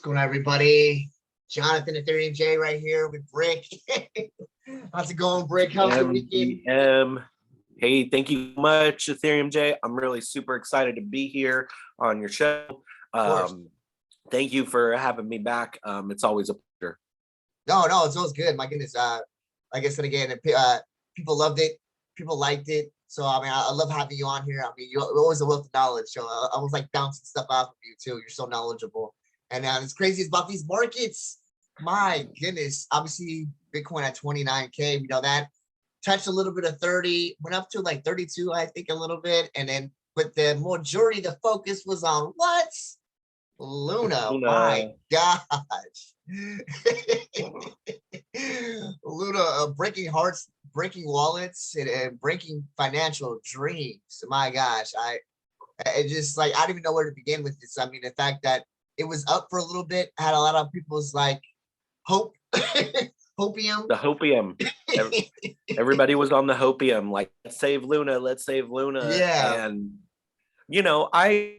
What's going on, everybody? Jonathan Ethereum J right here with Brick. How's it going, Brick? How's the weekend? Hey, thank you so much, Ethereum J. I'm really super excited to be here on your show. Thank you for having me back. It's always a pleasure. No, it's always good. My goodness. Like I said again, people loved it. People liked it. So, I mean, I love having you on here. I mean, you're always a wealth of knowledge. So I was like bouncing stuff off of you too. You're so knowledgeable. And it's crazy about these markets. My goodness. Obviously, Bitcoin at 29K, you know, that touched a little bit of 30, went up to like 32, I think, a little bit. And then, but the majority, the focus was on what? Luna. My gosh. Luna, breaking hearts, breaking wallets, and breaking financial dreams. My gosh. I just like, I don't even know where to begin with this. I mean, the fact that it was up for a little bit, had a lot of people's like hope. Hopium. The hopium. Everybody was on the hopium, like, let's save Luna. Yeah. And you know, I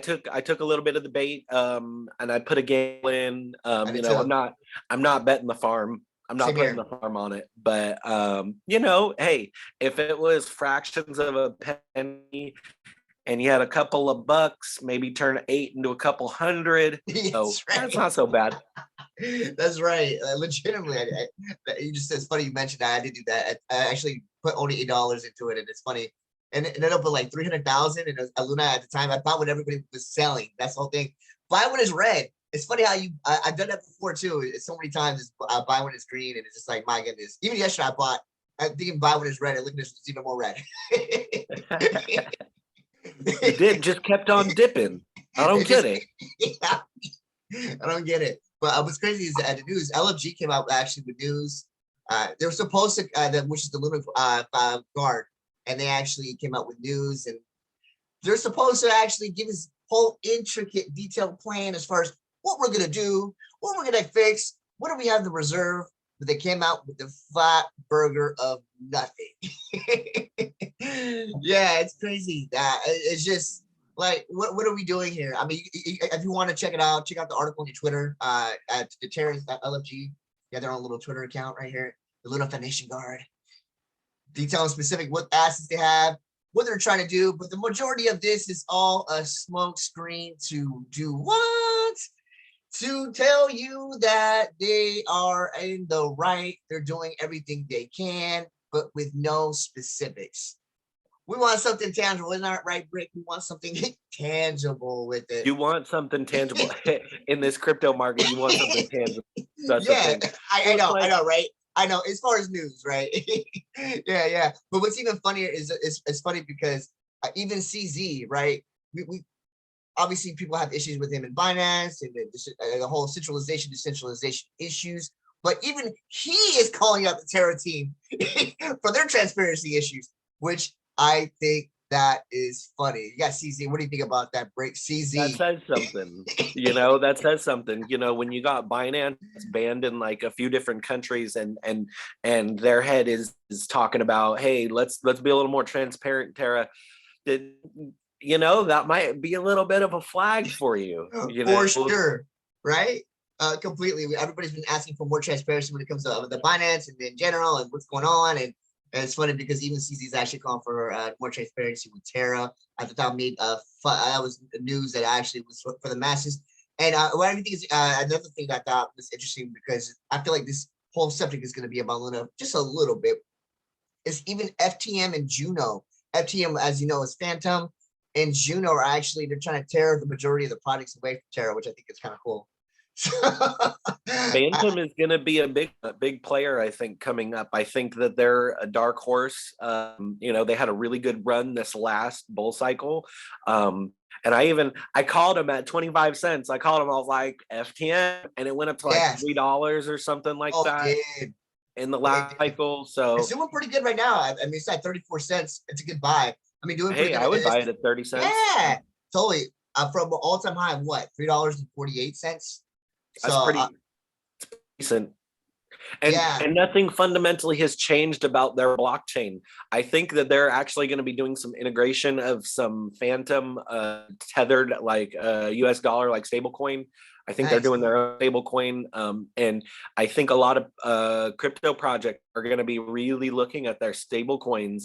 took a little bit of the bait, and I put a gamble in. You know, I'm not betting the farm. I'm not putting the farm on it. But you know, hey, if it was fractions of a penny and you had a couple of bucks, maybe turn 8 into a couple hundred. That's not so bad. That's right. Legitimately, you just, it's funny you mentioned that. I did do that. I actually put only $8 into it, and it's funny. And it ended up with like 300,000. And it was Luna at the time. I bought what everybody was selling. That's the whole thing. Buy when it's red. It's funny how I've done that before too. It's so many times. It's buy when it's green, and it's just like, my goodness. Even yesterday, I think buy when it's red. And look at this, it's even more red. You did, just kept on dipping. I don't get it. Yeah, I don't get it. But what's crazy is that the news, LFG came out actually with news. They were supposed to, which is the Luna guard, and they actually came out with news, and they're supposed to actually give us whole intricate, detailed plan as far as what we're gonna do, what we're gonna fix, what do we have in the reserve. But they came out with the flat burger of nothing. Yeah, it's crazy. It's just like, what are we doing here? I mean, if you want to check it out, check out the article on your Twitter at the Terra LFG. Yeah, their own little Twitter account right here, the Luna Foundation Guard. Detailing specific what assets they have, what they're trying to do, but the majority of this is all a smoke screen to do what? To tell you that they are in the right, they're doing everything they can, but with no specifics. We want something tangible, isn't that right, Brick? We want something tangible with it. You want something tangible in this crypto market. You want something tangible. That's yeah, I know, right? I know, as far as news, right? yeah. But what's even funnier is it's funny because even CZ, right? We obviously people have issues with him in Binance and the whole centralization, decentralization issues. But even he is calling out the Terra team for their transparency issues, which I think that is funny. Yeah, CZ, what do you think about that break? CZ. That says something. You know, that says something. You know, when you got Binance banned in like a few different countries, and their head is talking about, hey, let's be a little more transparent, Terra. You know, that might be a little bit of a flag for you. For sure, right? Completely. Everybody's been asking for more transparency when it comes to the Binance and in general and what's going on. And it's funny because even CZ is actually calling for more transparency with Terra. At the time, made that was news that actually was for the masses. And what I think is another thing that I thought was interesting, because I feel like this whole subject is going to be about Luna just a little bit, is even FTM and Juno. FTM, as you know, is Phantom, and Juno are actually, they're trying to tear the majority of the products away from Terra, which I think is kind of cool. Phantom is going to be a big player, I think, coming up. I think that they're a dark horse. You know, they had a really good run this last bull cycle. And I called them at 25 cents. I was like, FTM, and it went up to like $3 or something like that in the last cycle. So it's doing pretty good right now. I mean, it's at 34 cents. It's a good buy. I mean, doing pretty good. I would buy it at 30 cents. Yeah, totally. From an all-time high of what? $3.48. That's pretty decent. And nothing fundamentally has changed about their blockchain. I think that they're actually going to be doing some integration of some phantom tethered like US dollar like stablecoin. I think they're doing their own stablecoin, and I think a lot of crypto projects are going to be really looking at their stablecoins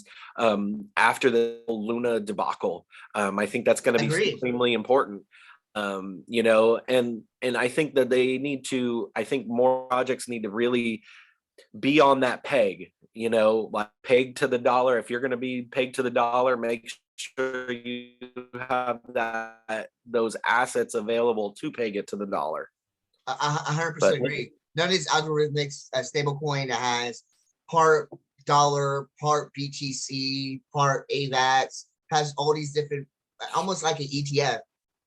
after the Luna debacle. I think that's going to be extremely important. You know, and I think that they need to, I think more projects need to really be on that peg, you know, like peg to the dollar. If you're going to be pegged to the dollar, make sure you have those assets available to peg it to the dollar. 100% agree. None of these algorithmic stablecoin that has part dollar, part BTC, part AVAX, has all these different, almost like an ETF.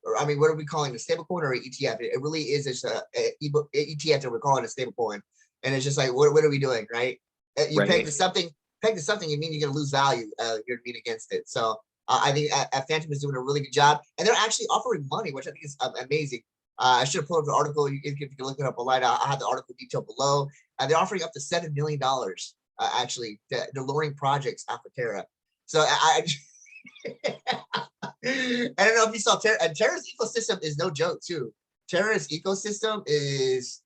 Or I mean, what are we calling a stablecoin or an ETF? It really is just a ETF that we're calling a stablecoin, and it's just like, what are we doing, right? You peg to something, you mean you're going to lose value. You're being against it. So I think Phantom is doing a really good job, and they're actually offering money, which I think is amazing. I should have pulled up the article. If you can look it up online, I have the article detail below. They're offering up to $7 million. Actually, they're lowering projects off of Terra. So I don't know if you saw Terra, and Terra's ecosystem is no joke too. Terra's ecosystem is,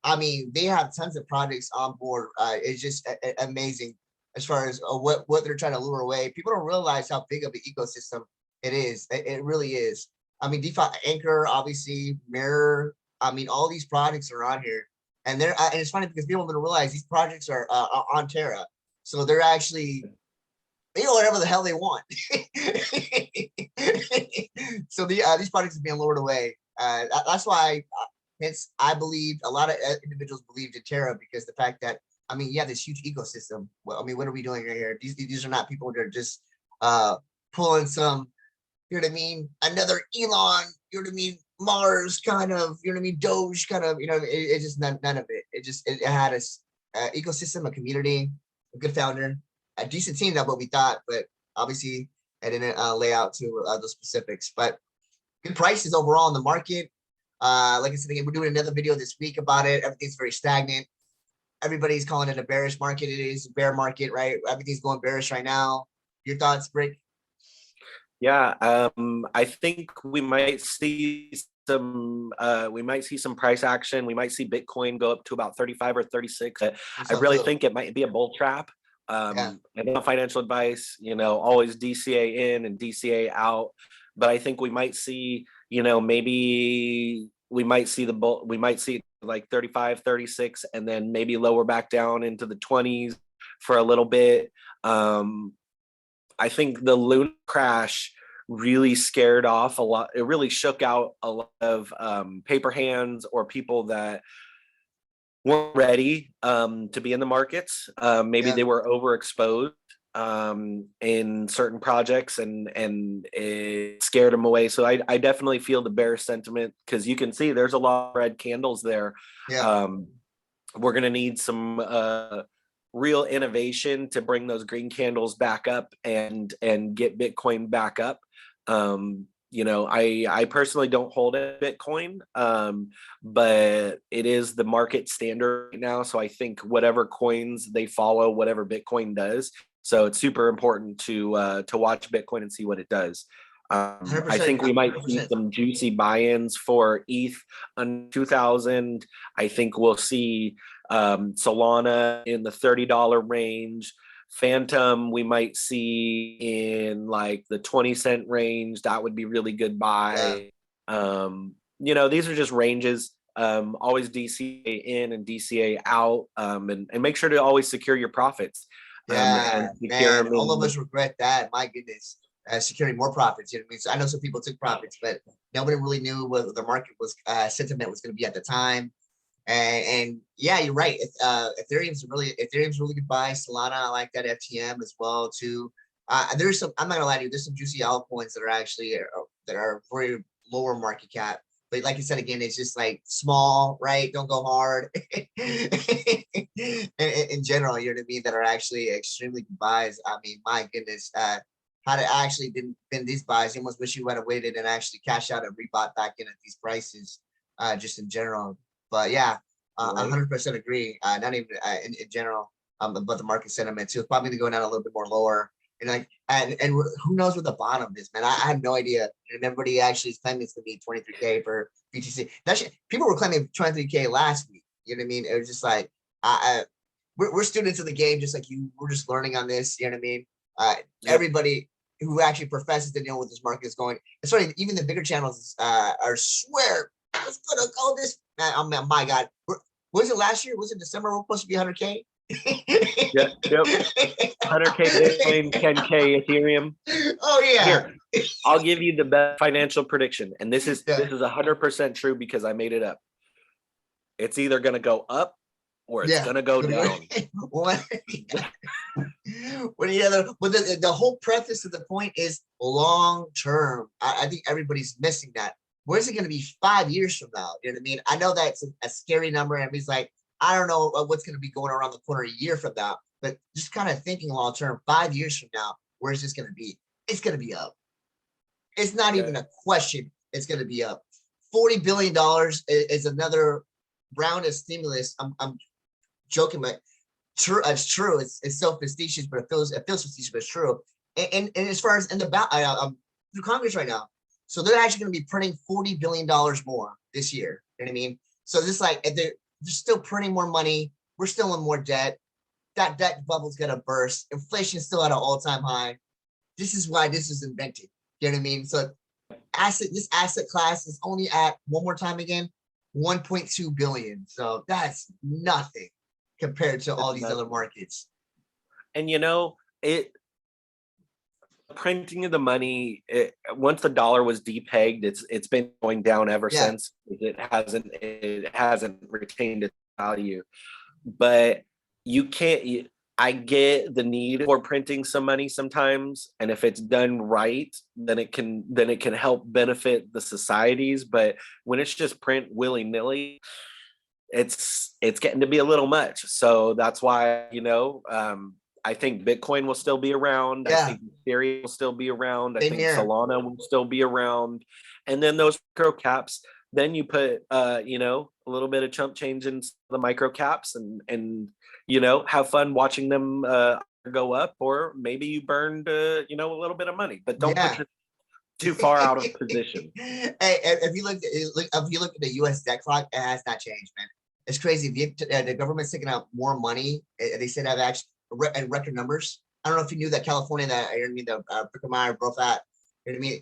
I mean, they have tons of projects on board. It's just amazing as far as what they're trying to lure away. People don't realize how big of an ecosystem it is. It really is. I mean, DeFi Anchor, obviously, Mirror. I mean, all these projects are on here, and they're and it's funny because people don't realize these projects are on Terra, so they're actually, they do whatever the hell they want. So these projects are being lured away. That's why, hence, I believe a lot of individuals believed in Terra, because the fact that, I mean, yeah, this huge ecosystem. Well, I mean, what are we doing right here? These are not people that are just pulling some, you know what I mean, another Elon, you know what I mean, Mars kind of, you know what I mean, Doge kind of, you know, it just none of it. It had a ecosystem, a community, a good founder, a decent team. That's what we thought, but obviously I didn't lay out to the specifics. But good prices overall in the market. Like I said again, we're doing another video this week about it. Everything's very stagnant. Everybody's calling it a bearish market. It is a bear market, right? Everything's going bearish right now. Your thoughts, Brick? Yeah, I think we might see some price action. We might see Bitcoin go up to about 35 or 36. I really think it might be a bull trap. And not financial advice, you know, always DCA in and DCA out. But I think we might see, you know, maybe we might see like 35, 36, and then maybe lower back down into the 20s for a little bit. I think the Luna crash really scared off a lot. It really shook out a lot of paper hands or people that weren't ready to be in the markets. Maybe they were overexposed in certain projects, and it scared them away. So I definitely feel the bearish sentiment, because you can see there's a lot of red candles there. We're going to need some real innovation to bring those green candles back up and get Bitcoin back up. You know, I personally don't hold a Bitcoin, but it is the market standard right now. So I think whatever coins they follow, whatever Bitcoin does. So it's super important to watch Bitcoin and see what it does. I think we might see some juicy buy-ins for ETH on 2000. I think we'll see Solana in the $30 range. Phantom we might see in like the 20-cent range. That would be really good buy. You know, these are just ranges. Always DCA in and DCA out, and make sure to always secure your profits. Man, all of us regret that. My goodness, securing more profits. You know what I mean? So I know some people took profits, but nobody really knew what the market was sentiment was going to be at the time. And yeah, you're right. Ethereum's really good buy. Solana, I like that. FTM as well too. There's some, I'm not gonna lie to you, there's some juicy altcoins that are actually that are very lower market cap. But like you said again, it's just like small, right? Don't go hard. in general, you know what I mean, that are actually extremely good buys. I mean, my goodness, how to actually been these buys. You almost wish you would have waited and actually cash out and rebought back in at these prices, just in general. But yeah, 100% agree. Not even in general, but the market sentiment too. It's probably going down a little bit more lower. And like, and who knows where the bottom is, man? I have no idea. And everybody actually is claiming it's gonna be 23K for BTC. That shit, people were claiming 23K last week. You know what I mean? It was just like, we're students of the game, just like you. We're just learning on this. You know what I mean? Everybody who actually professes to know what this market is going. And sorry, even the bigger channels are swear it's gonna go this. Man, oh man, my God, was it last year? Was it December? We're supposed to be 100K. Yep. 100K Bitcoin, 10K Ethereum. Oh yeah. Here, I'll give you the best financial prediction, and this is 100% true because I made it up. It's either gonna go up or it's gonna go down. But the whole preface of the point is long term. I think everybody's missing that. Where's it going to be 5 years from now? You know what I mean? I know that's a scary number. And he's like, I don't know what's going to be going around the corner a year from now, but just kind of thinking long term, 5 years from now, where's this going to be? It's going to be up. It's not even a question. It's going to be up. $40 billion is another round of stimulus. I'm joking, but true. It's true. It's so facetious, but it feels facetious, but it's true. And as far as in the through Congress right now, so they're actually going to be printing $40 billion more this year. You know what I mean? So just like they're still printing more money. We're still in more debt. That debt bubble's going to burst. Inflation's still at an all-time high. This is why this is invented. You know what I mean? So this asset class is only at, one more time again, 1.2 billion. So that's nothing compared to all these other markets. And printing of the money, once the dollar was depegged, it's been going down ever since. It hasn't retained its value. But I get the need for printing some money sometimes, and if it's done right, then it can help benefit the societies. But when it's just print willy-nilly, it's getting to be a little much. So that's why I think Bitcoin will still be around. I think Ethereum will still be around. I think Solana will still be around. And then those micro caps, then you put a little bit of chump change in the micro caps and have fun watching them go up, or maybe you burned a little bit of money, but don't put yourself too far out of position. Hey, if you look at the US debt clock, it has not changed, man. It's crazy. The government's taking out more money. They said have actually and record numbers. I don't know if you knew that California, the Brickemeyer broke that. You know what I mean?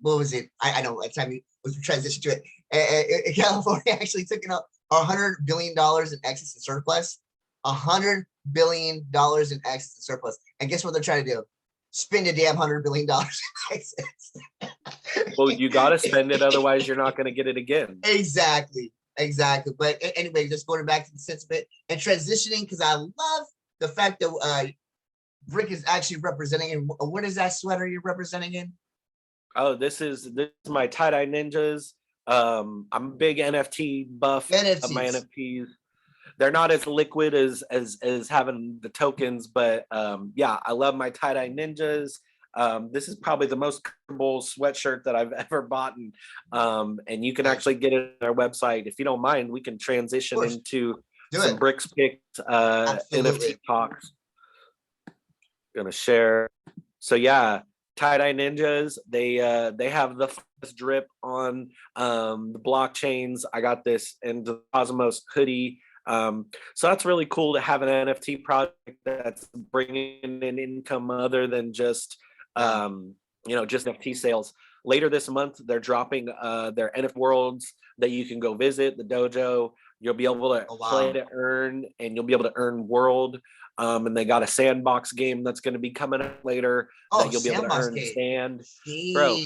What was it? I know. By the time we transition to it, California actually took out $100 billion in excess and surplus. $100 billion in excess and surplus. And guess what they're trying to do? Spend a damn $100 billion in excess. Well, you got to spend it, otherwise you're not going to get it again. Exactly. But anyway, just going back to the sentiment and transitioning, because I love the fact that Rick is actually representing in. What is that sweater you're representing in? Oh, this is my tie-dye ninjas. I'm a big NFT buff of my NFTs. They're not as liquid as having the tokens, but I love my tie-dye ninjas. This is probably the most comfortable sweatshirt that I've ever bought, and you can actually get it on our website. If you don't mind, we can transition into some Bricks Picked NFT talks. Gonna share. So tie-dye ninjas. They have the fastest drip on the blockchains. I got this in the Cosmos hoodie. So that's really cool to have an NFT project that's bringing in income other than just just NFT sales. Later this month, they're dropping their NFT worlds that you can go visit, the dojo. You'll be able to play to earn, and you'll be able to earn world. And they got a sandbox game that's going to be coming up later that you'll be able to earn stand. Bro,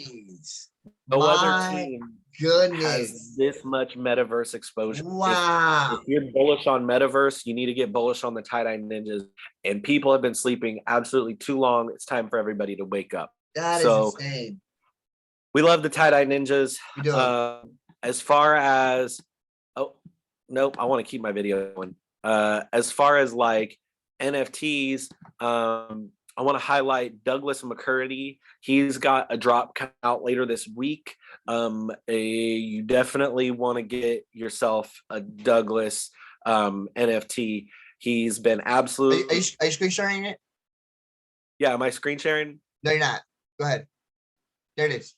no other team has this much metaverse exposure. Wow. If you're bullish on metaverse, you need to get bullish on the tie-dye ninjas. And people have been sleeping absolutely too long. It's time for everybody to wake up. That is insane. We love the tie-dye ninjas. We do. As far as I want to keep my video going. As far as like NFTs, I want to highlight Douglas McCurdy. He's got a drop out later this week. You definitely want to get yourself a Douglas NFT. He's been absolutely. Are you screen sharing it? Yeah, am I screen sharing? No, you're not. Go ahead. There it is.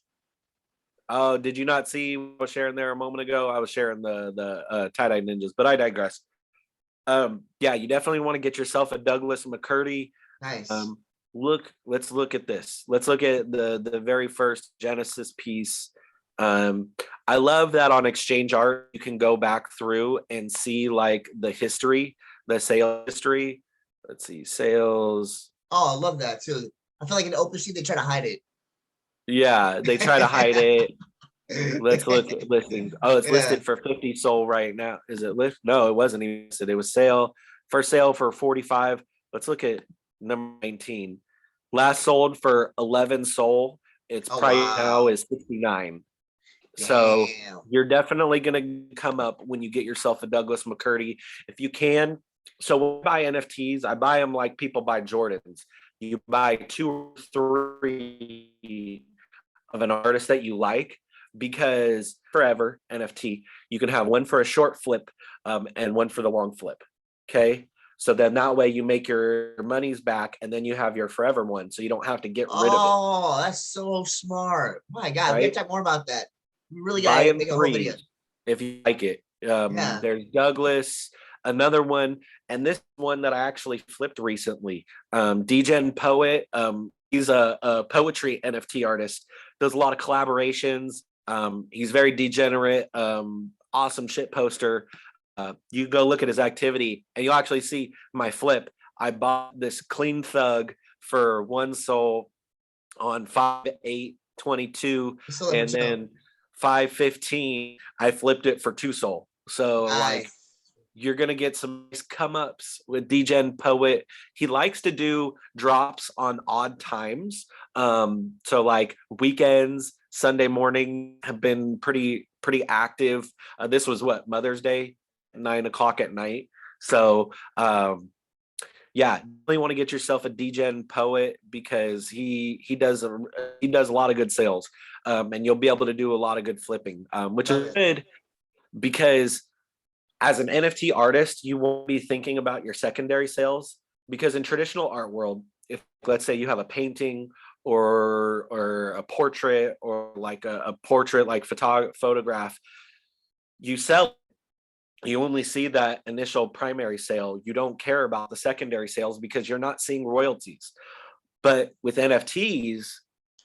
Oh, did you not see what I was sharing there a moment ago? I was sharing the tie-dye ninjas, but I digress. Yeah, you definitely want to get yourself a Douglas McCurdy. Nice. Let's look at this. Let's look at the very first Genesis piece. I love that on Exchange Art you can go back through and see like the history, the sale history. Let's see, sales. Oh, I love that too. I feel like in OpenSea they try to hide it. Yeah, they try to hide it. Let's look at listings. Oh, it's listed for 50 sold right now. Is it list? No, it wasn't even listed. It was first sale for 45. Let's look at number 19. Last sold for 11 sold. Its price now is 69. Damn. So you're definitely going to come up when you get yourself a Douglas McCurdy. If you can. So when I buy NFTs, I buy them like people buy Jordans. You buy 2 or 3 of an artist that you like, because forever NFT, you can have one for a short flip and one for the long flip. Okay. So then that way you make your monies back and then you have your forever one. So you don't have to get rid of it. Oh, that's so smart. My God, we have to talk more about that. We really got to make a whole video. If you like it. There's Douglas, another one, and this one that I actually flipped recently. Degen Poet. He's a poetry NFT artist, does a lot of collaborations. He's very degenerate, awesome shit poster. You go look at his activity and you'll actually see my flip. I bought this Clean Thug for 1 soul on 5/8/22, and then 5/15 I flipped it for 2 soul. So like you're gonna get some nice come ups with Degen Poet. He likes to do drops on odd times. So like weekends, Sunday morning have been pretty active. This was what, Mother's Day, 9 o'clock at night. So yeah, really want to get yourself a Degen Poet because he does a lot of good sales, and you'll be able to do a lot of good flipping, which is good because as an NFT artist, you won't be thinking about your secondary sales, because in traditional art world, if let's say you have a painting or a portrait or like a portrait like photograph, you sell, you only see that initial primary sale. You don't care about the secondary sales because you're not seeing royalties. But with NFTs,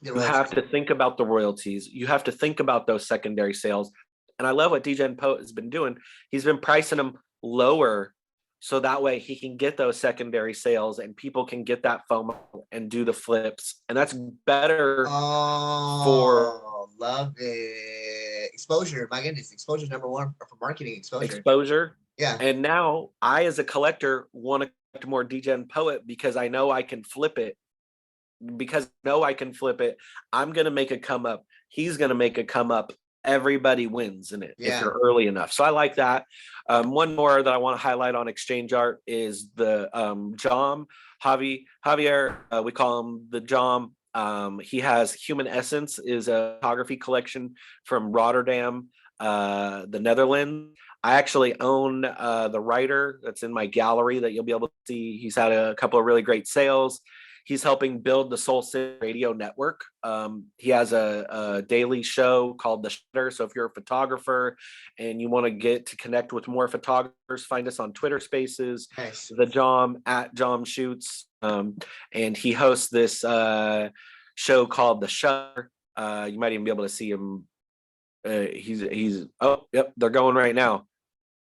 you have to think about the royalties. You have to think about those secondary sales. And I love what Degen Poet has been doing. He's been pricing them lower so that way he can get those secondary sales and people can get that FOMO and do the flips. And that's better for love it. Exposure. My goodness, exposure is number 1 for marketing. Exposure. Yeah. And now I, as a collector, want to collect more Degen Poet because I know I can flip it. Because I know I can flip it. I'm going to make a come up. He's going to make a come up. Everybody wins in it if you're early enough. So I like that. One more that I want to highlight on Exchange Art is the Jom Javier. We call him the Jom. He has Human Essence, is a photography collection from Rotterdam, the Netherlands. I actually own the writer that's in my gallery that you'll be able to see. He's had a couple of really great sales. He's helping build the Soul City Radio Network. He has a daily show called The Shutter. So if you're a photographer and you want to get to connect with more photographers, find us on Twitter Spaces, the Jom at Jom Shoots. And he hosts this show called The Shutter. You might even be able to see him. He's oh, yep, they're going right now.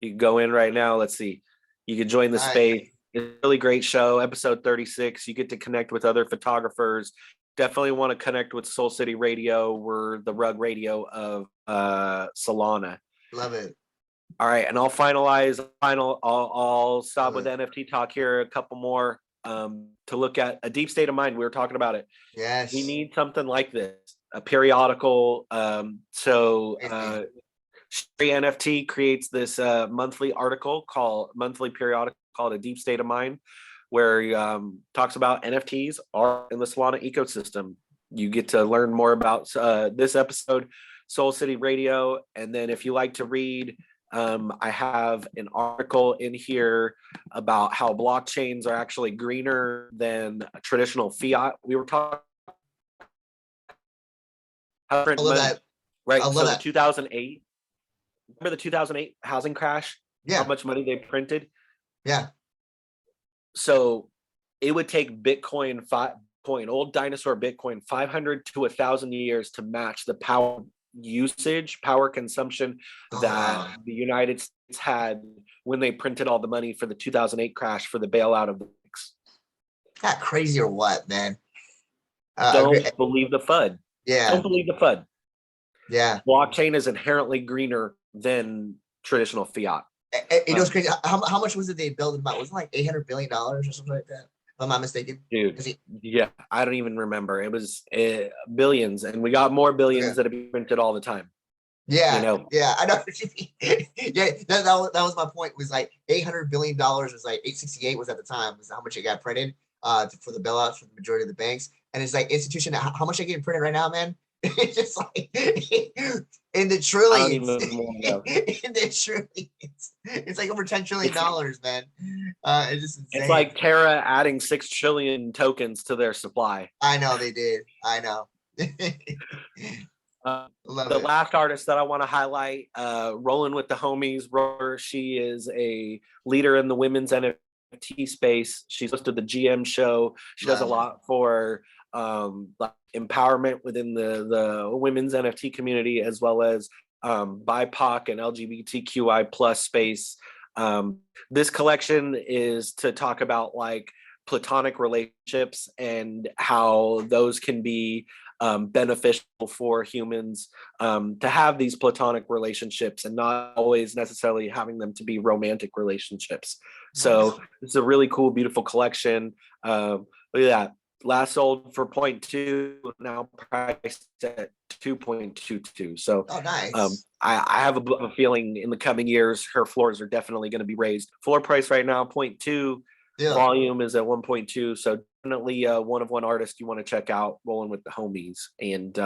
You can go in right now. Let's see. You can join the space. It's a really great show, episode 36. You get to connect with other photographers. Definitely want to connect with Soul City Radio. We're the rug radio of Solana. Love it. All right, and I'll stop with NFT talk here. A couple more to look at. A deep state of mind. We were talking about it. Yes. We need something like this, a periodical. Sherry NFT creates this monthly periodical called A Deep State of Mind, where he talks about NFTs are in the Solana ecosystem. You get to learn more about this episode, Soul City Radio. And then if you like to read, I have an article in here about how blockchains are actually greener than traditional fiat. We were talking about I love that. Right. I love so that. The 2008, remember the 2008 housing crash? Yeah. How much money they printed? Yeah. So it would take old dinosaur Bitcoin, 500 to 1,000 years to match the power consumption that the United States had when they printed all the money for the 2008 crash for the bailout of the banks. That crazy or what, man? Don't believe the FUD. Yeah. Don't believe the FUD. Yeah. Blockchain is inherently greener than traditional fiat. It was crazy. How much was it they built about? Wasn't it like $800 billion or something like that? If I'm not mistaken. Dude, yeah, I don't even remember. It was billions, and we got more billions that have been printed all the time. Yeah, you know? Yeah, I know what you mean. Yeah, that was my point. Was like $800 billion was like 868 was at the time was how much it got printed for the bailouts for the majority of the banks, and it's like institution. How much are getting printed right now, man? It's just like in the trillions. In the trillions. It's like over $10 trillion, man. It's just insane. It's like Terra adding 6 trillion tokens to their supply. I know they did. I know. The last artist that I want to highlight, Rolling with the Homies. She is a leader in the women's NFT space. She's hosted the GM show. She does a lot for like empowerment within the women's NFT community, as well as BIPOC and LGBTQI plus space. This collection is to talk about like platonic relationships and how those can be beneficial for humans to have these platonic relationships and not always necessarily having them to be romantic relationships. So it's a really cool, beautiful collection. Look at that. Last sold for 0.2, now priced at 2.22. So nice. I have a feeling in the coming years, her floors are definitely going to be raised. Floor price right now, 0.2. Volume is at 1.2. So definitely one of one artist you want to check out, Rolling with the Homies. And,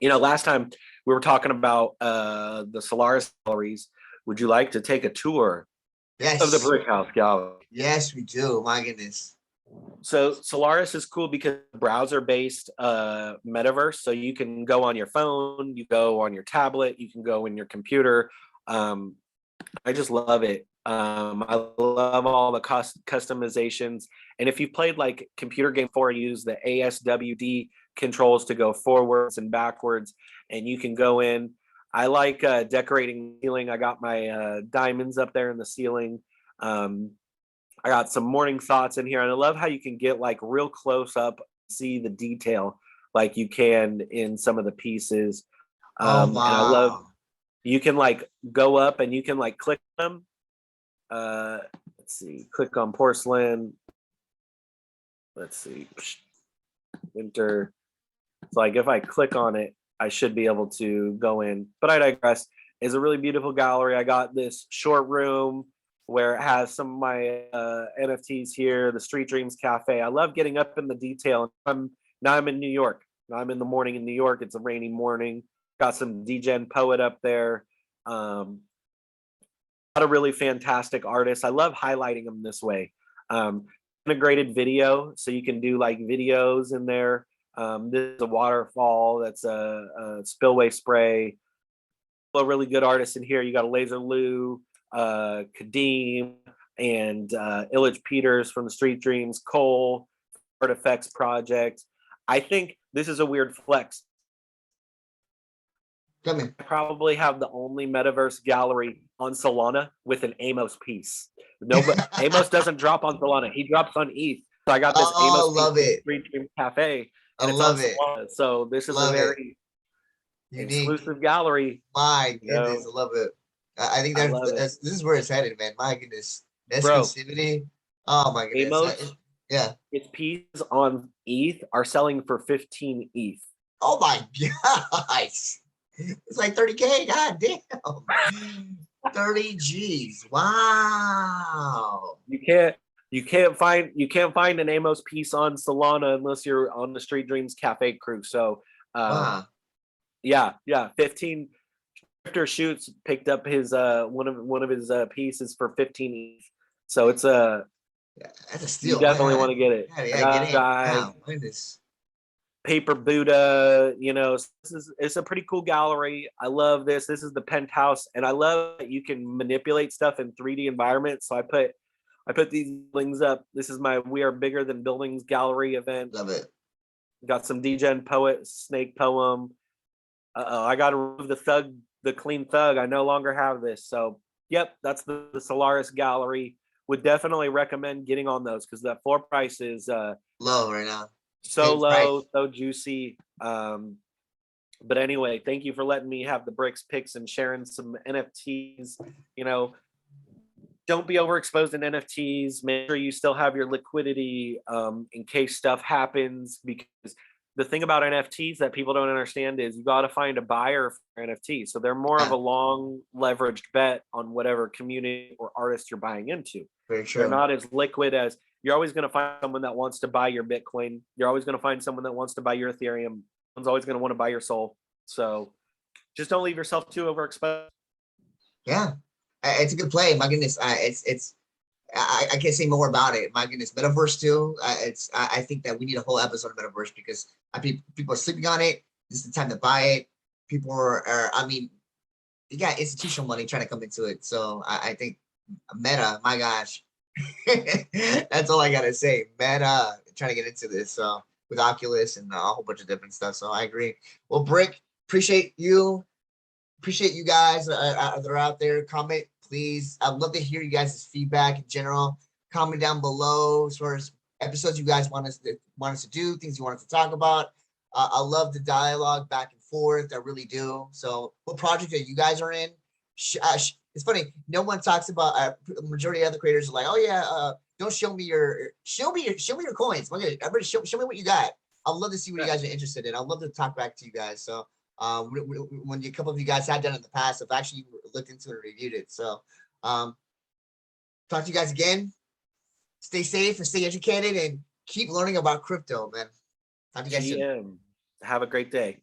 last time we were talking about the Solaris galleries. Would you like to take a tour of the Brick House Gallery? Yes, we do. My goodness. So Solaris is cool because browser-based metaverse. So you can go on your phone, you go on your tablet, you can go in your computer. I just love it. I love all the customizations. And if you've played like computer game before, use the ASWD controls to go forwards and backwards, and you can go in. I like decorating the ceiling. I got my diamonds up there in the ceiling. I got some morning thoughts in here, and I love how you can get like real close up, see the detail like you can in some of the pieces. Wow. And I love you can like go up and you can like click them. Let's see, click on porcelain. Let's see, winter. So like if I click on it, I should be able to go in, but I digress. It's a really beautiful gallery. I got this short room where it has some of my NFTs here, the Street Dreams Cafe. I love getting up in the detail. Now I'm in New York. Now I'm in the morning in New York. It's a rainy morning. Got some DGen Poet up there. A lot of really fantastic artists. I love highlighting them this way. Integrated video, so you can do like videos in there. This is a waterfall. That's a spillway spray. A really good artists in here. You got a Laser Lou, Kadeem, and Illich Peters from the Street Dreams, Cole, Artifacts Project. I think this is a weird flex. Come in. I probably have the only metaverse gallery on Solana with an Amos piece. No, but Amos doesn't drop on Solana. He drops on ETH. So I got this Amos piece Street Dreams Cafe, and it's on Solana. So this is a very unique, exclusive gallery. My goodness, I love it. I think this is where it's headed, man. My goodness, exclusivity. Oh my goodness. Amos, its pieces on ETH are selling for 15 ETH. Oh my gosh. It's like 30K. God damn. 30 G's. Wow. You can't. You can't find an Amos piece on Solana unless you're on the Street Dreams Cafe crew. So Wow. yeah. 15 Drifter Shoots picked up his one of his pieces for 15 ETH. So it's That's a you steal. definitely want to get it. Yeah, I yeah, get got in. guys, Wow, goodness. Paper Buddha, it's a pretty cool gallery. I love this. This is the penthouse, and I love that you can manipulate stuff in 3D environments. So I put these buildings up. This is my We Are Bigger Than Buildings gallery event. Love it. Got some Degen poet snake poem. I got to remove the clean thug. I no longer have this. So yep, that's the Solaris gallery. Would definitely recommend getting on those because that floor price is Low right now. so low, so juicy. But anyway, thank you for letting me have the bricks picks and sharing some NFTs. Don't be overexposed in NFTs. Make sure you still have your liquidity in case stuff happens. Because the thing about NFTs that people don't understand is you got to find a buyer for NFTs. So they're more of a long leveraged bet on whatever community or artist you're buying into. Very true. They're not as liquid as you're always going to find someone that wants to buy your Bitcoin. You're always going to find someone that wants to buy your Ethereum. Someone's always going to want to buy your soul. So just don't leave yourself too overexposed. Yeah, it's a good play. My goodness, I can't say more about it. My goodness, metaverse too. I think that we need a whole episode of metaverse because people are sleeping on it. This is the time to buy it. People are I mean, you got institutional money trying to come into it. So I think Meta, my gosh, that's all I gotta say. Meta trying to get into this. So with Oculus and a whole bunch of different stuff. So I agree. Well, Brick, appreciate you guys that are out there. Comment, please. I'd love to hear you guys' feedback in general. Comment down below as far as episodes you guys want us to do, things you want us to talk about. I love the dialogue back and forth. I really do. So what project that you guys are in? It's funny. No one talks about. The majority of other creators are like, oh yeah, don't show me your coins. Okay, everybody show me what you got. I'd love to see what you guys are interested in. I'd love to talk back to you guys. So when a couple of you guys had done in the past, I've actually looked into it and reviewed it. So talk to you guys again. Stay safe and stay educated and keep learning about crypto, man. Talk to you guys soon. Have a great day.